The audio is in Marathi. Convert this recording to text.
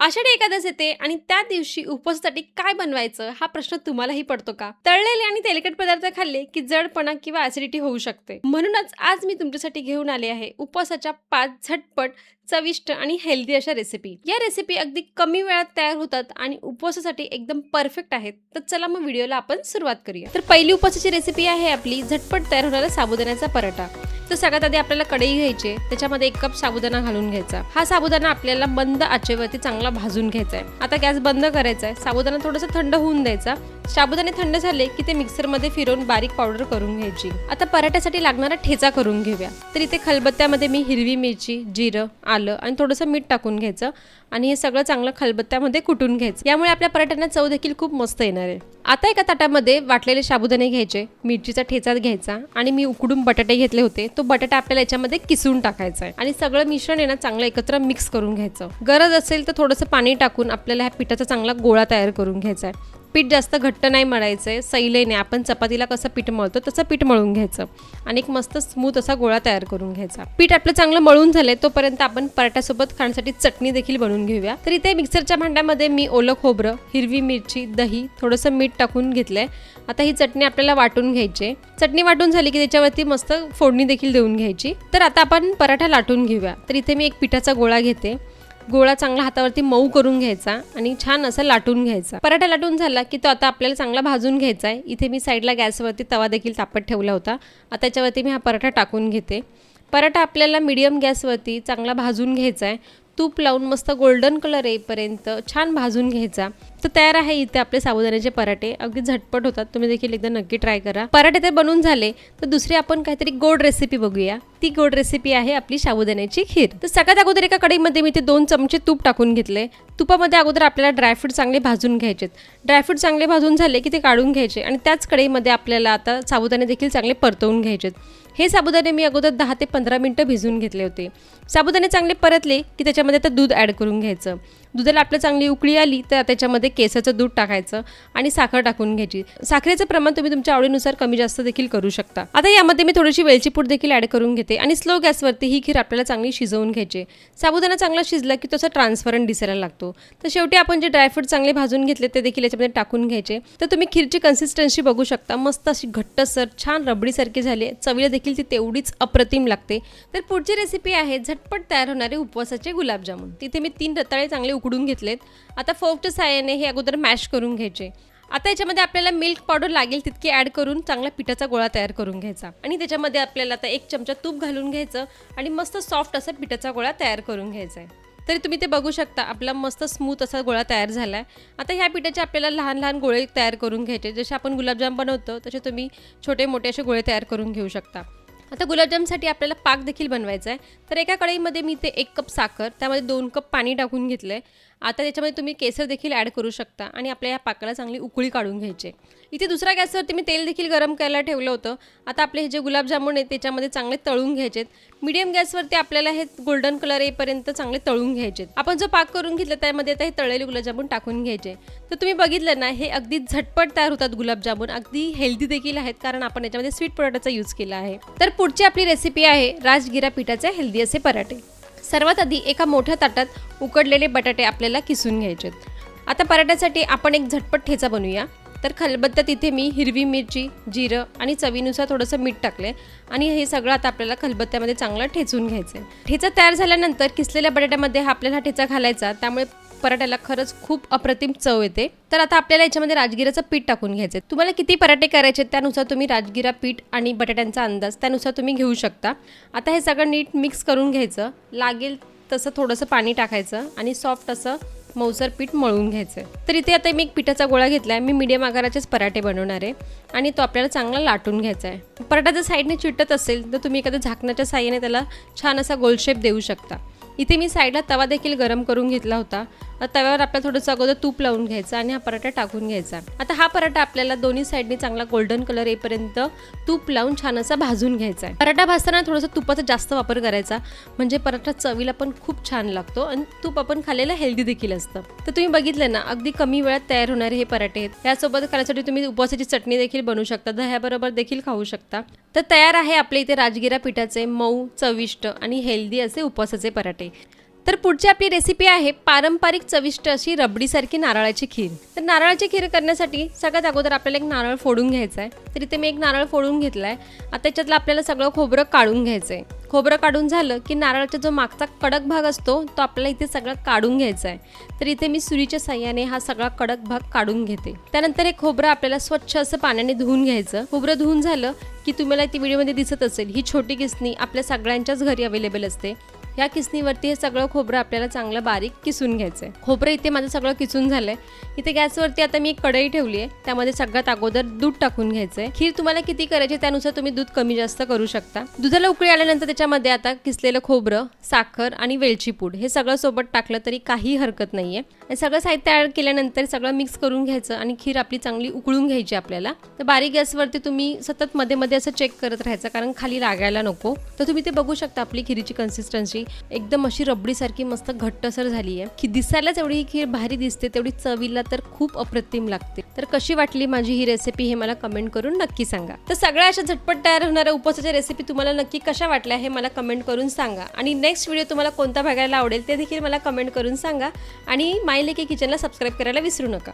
आषाढी एकादश येते आणि त्या दिवशी उपवासासाठी काय बनवायचं हा प्रश्न तुम्हालाही पडतो का? तळलेले आणि तेलकट पदार्थ खाल्ले की जडपणा किंवा ऍसिडिटी होऊ शकते. म्हणूनच आज मी तुमच्यासाठी घेऊन आले आहे उपवासाच्या 5 झटपट, चविष्ट आणि हेल्दी अशा रेसिपी. या रेसिपी अगदी कमी वेळात तयार होतात आणि उपवासासाठी एकदम परफेक्ट आहेत. तर चला मग व्हिडिओला आपण सुरुवात करूया. तर पहिली उपवासाची रेसिपी आहे आपली झटपट तयार होणारा साबुदाण्याचा पराठा. तर सगळ्यात आधी आपल्याला कढई घ्यायची आहे, त्याच्यामध्ये 1 कप साबुदाणा घालून घ्यायचा. हा साबुदाणा आपल्याला मंद आचेवरती चांगला भाजून घ्यायचा आहे. आता गॅस बंद करायचा आहे. साबुदाणा थोडासा थंड होऊन द्यायचा. साबुदाणे थंड झाले की ते मिक्सरमध्ये फिरवून बारीक पावडर करून घ्यायची. आता पराठ्यासाठी लागणारा ठेचा करून घेऊया. तर इथे खलबत्त्यामध्ये मी हिरवी मिरची, जिरं, आलं आणि थोडंसं मीठ टाकून घ्यायचं आणि हे सगळं चांगलं खलबत्त्यामध्ये कुटून घ्यायचं. यामुळे आपल्या पराठ्यांना चव देखील खूप मस्त येणार आहे. आता एका ताटामध्ये वाटलेले साबुदाणे घ्यायचे, मिरचीचा ठेचा घ्यायचा आणि मी उकडून बटाटे घेतले होते. तो बटाटा आपल्याला याच्यामध्ये किसून टाकायचा आहे आणि सगळं मिश्रण आहे ना चांगलं एकत्र मिक्स करून घ्यायचं. गरज असेल तर थोडंसं पाणी टाकून आपल्याला ह्या पिठाचा चांगला गोळा तयार करून घ्यायचा आहे. पीठ जास्त घट्ट नाही मळायचंय, सैलेने आपण चपातीला कसं पीठ मळतो तसं पीठ मळून घ्यायचं आणि एक मस्त स्मूथ असा गोळा तयार करून घ्यायचा. पीठ आपलं चांगलं मळून झालंय तोपर्यंत आपण पराठ्यासोबत खाण्यासाठी चटणी देखील बनवून घेऊया. तर इथे मिक्सरच्या भांड्यामध्ये मी ओलं खोबरं, हिरवी मिरची, दही, थोडंसं मीठ टाकून घेतलंय. आता ही चटणी आपल्याला वाटून घ्यायची. चटणी वाटून झाली की त्याच्यावरती मस्त फोडणी देखील देऊन घ्यायची. तर आता आपण पराठा लाटून घेऊया. तर इथे मी एक पिठाचा गोळा घेते. गोळा चांगला हातावरती मऊ करून घ्यायचा आणि छान असा लाटून घ्यायचा. पराठा लाटून झाला की तो आता आपल्याला चांगला भाजून घ्यायचा आहे. इथे मी साईडला गॅसवरती तवा देखील तापत ठेवला होता. आता त्याच्यावरती मी हा पराठा टाकून घेते. पराठा आपल्याला मीडियम गॅसवरती चांगला भाजून घ्यायचा आहे. तूप लावून मस्त गोल्डन कलर येईपर्यंत छान भाजून घ्यायचा. तर तयार आहे इथे आपले साबुदाण्याचे पराठे. अगदी झटपट होतात, तुम्ही देखील एकदा नक्की ट्राय करा. पराठे ते बनवून झाले तर दुसरी आपण काहीतरी गोड रेसिपी बघूया. ती गोड रेसिपी आहे आपली साबुदाण्याची खीर. तर सगळ्यात अगोदर एका कढईमध्ये मी ते 2 चमचे तूप टाकून घेतले. तुपामध्ये अगोदर आपल्याला ड्रायफ्रूट चांगले भाजून घ्यायचे. ड्रायफ्रूट चांगले भाजून झाले की ते काढून घ्यायचे आणि त्याच कढईमध्ये आपल्याला आता साबुदाणे देखील चांगले परतवून घ्यायचे. हे साबुदाणे मी अगोदर 10 ते 15 मिनिटं भिजवून घेतले होते. साबुदाणे चांगले परतले की त्याच्यामध्ये आता दूध ॲड करून घ्यायचं. दुधाला आपल्या चांगली उकळी आली तर त्याच्यामध्ये केसाचं दूध टाकायचं आणि साखर टाकून घ्यायची. साखरेचं प्रमाण तुम्ही तुमच्या आवडीनुसार कमी जास्त देखील करू शकता. आता यामध्ये मी थोडीशी वेलची पूड देखील ॲड करून घेते आणि स्लो गॅसवरती ही खीर आपल्याला चांगली शिजवून घ्यायची. साबुदाणा चांगला शिजला की तसा ट्रान्सपरंट दिसायला लागतो. तर शेवटी आपण जे ड्रायफ्रूट चांगले भाजून घेतले ते देखील याच्यामध्ये टाकून घ्यायचे. तर तुम्ही खीरची कन्सिस्टन्सी बघू शकता. मस्त अशी घट्टसर छान रबडीसारखी झाली. चवीला देखील ती तेवढीच अप्रतिम लागते. तर पुढची रेसिपी आहे झटपट तयार होणारे उपवासाचे गुलाबजामुन. तिथे मी 3 रताळे चांगले उकडून घेतलेत. आता फोर्कच्या साहाय्याने हे अगोदर मॅश करून घ्यायचे. आता याच्यामध्ये आपल्याला मिल्क पावडर लागेल तितकी ॲड करून चांगला पिठाचा गोळा तयार करून घ्यायचा आणि त्याच्यामध्ये आपल्याला आता 1 चमचा तूप घालून घ्यायचं आणि मस्त सॉफ्ट असा पिठाचा गोळा तयार करून घ्यायचा आहे. तरी तुम्ही ते बघू शकता आपला मस्त स्मूथ असा गोळा तयार झाला आहे. आता ह्या पिठाचे आपल्याला लहान लहान गोळे तयार करून घ्यायचे. जसे आपण गुलाबजाम बनवतो तसे तुम्ही छोटे मोठे असे गोळे तयार करून घेऊ शकता. आता गुलाबजामसाठी आपल्याला पाक देखील बनवायचा आहे. तर एका कढईमध्ये मी ते 1 कप साखर, त्यामध्ये 2 कप पाणी टाकून घेतलं आहे. आता त्याच्यामध्ये तुम्ही केसर देखील ॲड करू शकता आणि आपल्या या पाकाला चांगली उकळी काढून घ्यायची. इथे दुसऱ्या गॅसवरती मी तेल देखील गरम करायला ठेवलं होतं. आता आपले हे जे गुलाबजामुन आहेत त्याच्यामध्ये चांगले तळून घ्यायचेत. मीडियम गॅसवरती आपल्याला हे गोल्डन कलर येईपर्यंत चांगले तळून घ्यायचेत. आपण जो पाक करून घेतला त्यामध्ये आता हे तळलेले गुलाबजामुन टाकून घ्यायचे. तर तुम्ही बघितलं ना, हे अगदी झटपट तयार होतात गुलाबजामुन. अगदी हेल्दी देखील आहेत कारण आपण याच्यामध्ये स्वीट पोटॅटोचा यूज केला आहे. तर पुढची आपली रेसिपी आहे राजगिरा पिठाचे हेल्दी असे पराठे. सर्वात आधी एका मोठ्या ताटात उकडलेले बटाटे आपल्याला किसून घ्यायचेत. आता पराठ्यासाठी आपण एक झटपट ठेचा बनवूया. तर खलबत्त्यात इथे मी हिरवी मिरची, जिरं आणि चवीनुसार थोडंसं मीठ टाकले आणि हे सगळं आता आपल्याला खलबत्त्यामध्ये चांगलं ठेचून घ्यायचं आहे. ठेचा तयार झाल्यानंतर किसलेल्या बटाट्यामध्ये हा आपल्याला ठेचा घालायचा. त्यामुळे पराठ्याला खरंच खूप अप्रतिम चव येते. तर आता आपल्याला याच्यामध्ये राजगिराचं पीठ टाकून घ्यायचं. तुम्हाला किती पराठे करायचे त्यानुसार तुम्ही राजगिरा पीठ आणि बटाट्यांचा अंदाज त्यानुसार तुम्ही घेऊ शकता. आता हे सगळं नीट मिक्स करून घ्यायचं. लागेल तसं थोडंसं पाणी टाकायचं आणि सॉफ्ट असं मऊसर पीठ मळून घ्यायचं. तर इथे आता मी एक पिठाचा गोळा घेतला आहे. मी मीडियम आकाराचेच पराठे बनवणार आहे आणि तो आपल्याला चांगला लाटून घ्यायचा आहे. पराठा जर साईडने चिटत असेल तर तुम्ही एखाद्या झाकणाच्या साहाय्याने त्याला छान असा गोल शेप देऊ शकता. इथे मी साईडला तवा देखील गरम करून घेतला होता. तव्यावर आपल्याला थोडंसं अगोदर तूप लावून घ्यायचं आणि हा पराठा टाकून घ्यायचा. आता हा पराठा आपल्याला दोन्ही साईडनी चांगला गोल्डन कलर येईपर्यंत तूप लावून छान असा भाजून घ्यायचा आहे. पराठा भाजताना थोडंसं तुपाचा जास्त वापर करायचा म्हणजे पराठा चवीला पण खूप छान लागतो आणि तूप आपण खाल्लेलं हेल्दी देखील असतं. तर तुम्ही बघितलं ना, अगदी कमी वेळात तयार होणारे हे पराठे आहेत. यासोबत खाण्यासाठी तुम्ही उपवासाची चटणी देखील बनवू शकता, दह्याबरोबर देखील खाऊ शकता. तर तयार आहे आपले इथे राजगिरा पिठाचे मऊ, चविष्ट आणि हेल्दी असे उपवासाचे पराठे. तर पुढची आपली रेसिपी आहे पारंपरिक चविष्ट अशी रबडीसारखी नारळाची खीर. तर नारळाची खीर करण्यासाठी सगळ्यात अगोदर आपल्याला एक नारळ फोडून घ्यायचा आहे. तर इथे मी एक नारळ फोडून घेतलाय. आता त्याच्यातलं आपल्याला सगळं खोबरं काढून घ्यायचं आहे. खोबरं काढून झालं की नारळाचा जो मागचा कडक भाग असतो तो आपल्याला इथे सगळं काढून घ्यायचा आहे. तर इथे मी सुरीच्या साह्याने हा सगळा कडक भाग काढून घेते. त्यानंतर हे खोबरं आपल्याला स्वच्छ असं पाण्याने धुवून घ्यायचं. खोबरं धुवून झालं की तुम्हाला ती व्हिडिओमध्ये दिसत असेल ही छोटी किसणी आपल्या सगळ्यांच्याच घरी अवेलेबल असते. या किसणीवरती हे सगळं खोबरं आपल्याला चांगलं बारीक किसून घ्यायचं आहे. खोबरं इथे माझं सगळं किसून झालंय. इथे गॅसवरती आता मी एक कढई ठेवली आहे. त्यामध्ये सगळ्यात अगोदर दूध टाकून घ्यायचंय. खीर तुम्हाला किती करायची त्यानुसार तुम्ही दूध कमी जास्त करू शकता. दुधाला उकळी आल्यानंतर त्याच्यामध्ये आता किसलेलं खोबरं, साखर आणि वेलची पूड हे सगळं सोबत टाकलं तरी काही हरकत नाहीये. हे सगळं साहित्य ॲड केल्यानंतर सगळं मिक्स करून घ्यायचं आणि खीर आपली चांगली उकळून घ्यायची आपल्याला. तर बारीक गॅसवरती तुम्ही सतत मध्ये मध्ये असं चेक करत राहायचं कारण खाली लागायला नको. तर तुम्ही ते बघू शकता आपली खीरीची कन्सिस्टन्सी एकदम अशी रबडीसारखी मस्त घट्टसर झाली आहे. की दिसायलाच एवढी ही खीर भारी दिसते तेवढी चवीला तर खूप अप्रतिम लागते. तर कशी वाटली माझी ही रेसिपी हे मला कमेंट करून नक्की सांगा. तर सगळ्या अशा झटपट तयार होणाऱ्या उपवासाच्या रेसिपी तुम्हाला नक्की कशा वाटल्या हे मला कमेंट करून सांगा. आणि नेक्स्ट व्हिडिओ तुम्हाला कोणता बघायला आवडेल ते देखील मला कमेंट करून सांगा. आणि माय लेकी किचनला सबस्क्राईब करायला विसरू नका.